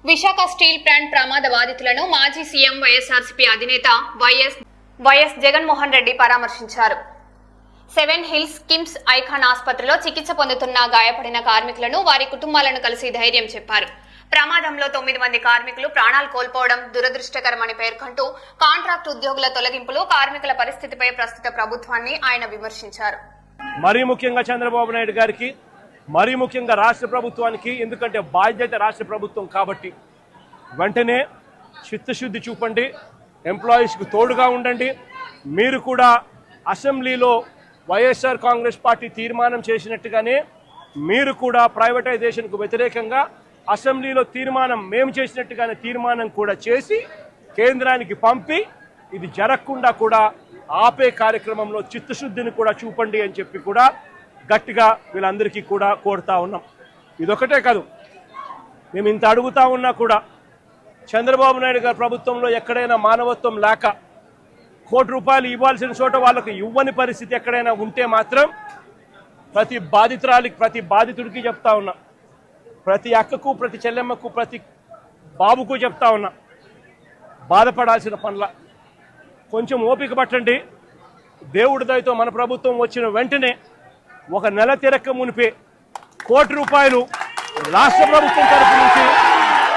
Visakha steel plant ప్రమాద బాధితులను మాజీ సీఎం వైఎస్ఆర్సీపీ అధినేత వైఎస్ జగన్మోహన్ రెడ్డి పరామర్శించారు. సెవెన్ హిల్స్ కిమ్స్ ఐకాన్ ఆసుపత్రిలో చికిత్స పొందుతున్న గాయపడిన కార్మికులను వారి కుటుంబాలను కలిసి ధైర్యం చెప్పారు. ప్రమాదంలో 9 మంది కార్మికులు ప్రాణాలు కోల్పోవడం దురదృష్టకరమని పేర్కొంటూ కాంట్రాక్ట్ ఉద్యోగుల తొలగింపులు, కార్మికుల పరిస్థితిపై ప్రస్తుత ప్రభుత్వాన్ని ఆయన విమర్శించారు. మరీ ముఖ్యంగా చంద్రబాబు నాయుడు గారికి, మరీ ముఖ్యంగా రాష్ట్ర ప్రభుత్వానికి, ఎందుకంటే బాధ్యత రాష్ట్ర ప్రభుత్వం కాబట్టి వెంటనే చిత్తశుద్ధి చూపండి, ఎంప్లాయీస్కి తోడుగా ఉండండి. మీరు కూడా అసెంబ్లీలో వైఎస్ఆర్ కాంగ్రెస్ పార్టీ తీర్మానం చేసినట్టుగానే మీరు కూడా ప్రైవేటైజేషన్కు వ్యతిరేకంగా అసెంబ్లీలో తీర్మానం మేము చేసినట్టుగానే తీర్మానం కూడా చేసి కేంద్రానికి పంపి ఇది జరగకుండా కూడా ఆపే కార్యక్రమంలో చిత్తశుద్ధిని కూడా చూపండి అని చెప్పి కూడా గట్టిగా వీళ్ళందరికీ కూడా కోరుతా ఉన్నాం. ఇదొకటే కాదు, మేము ఇంత అడుగుతా ఉన్నా కూడా చంద్రబాబు నాయుడు గారి ప్రభుత్వంలో ఎక్కడైనా మానవత్వం లేక ₹1 కోటి ఇవ్వాల్సిన చోట వాళ్ళకు ఇవ్వని పరిస్థితి ఎక్కడైనా ఉంటే మాత్రం ప్రతి బాధితురాలికి, ప్రతి బాధితుడికి చెప్తా ఉన్నా, ప్రతి అక్కకు, ప్రతి చెల్లెమ్మకు, ప్రతి బాబుకు చెప్తా ఉన్నా, బాధపడాల్సిన పనుల కొంచెం ఓపిక పట్టండి. దేవుడి దయతో మన ప్రభుత్వం వచ్చిన వెంటనే 1 నెల తిరక్క మునిపే ₹1 కోటి రాష్ట్ర ప్రభుత్వం తరఫు నుంచి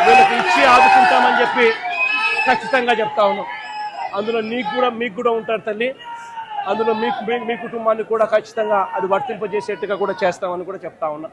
వీళ్ళకి ఇచ్చి ఆదుకుంటామని చెప్పి ఖచ్చితంగా చెప్తా ఉన్నాం. అందులో మీకు కూడా ఉంటారు తల్లి, అందులో మీ కుటుంబాన్ని కూడా ఖచ్చితంగా అది వర్తింపజేసేట్టుగా కూడా చేస్తామని కూడా చెప్తా ఉన్నా.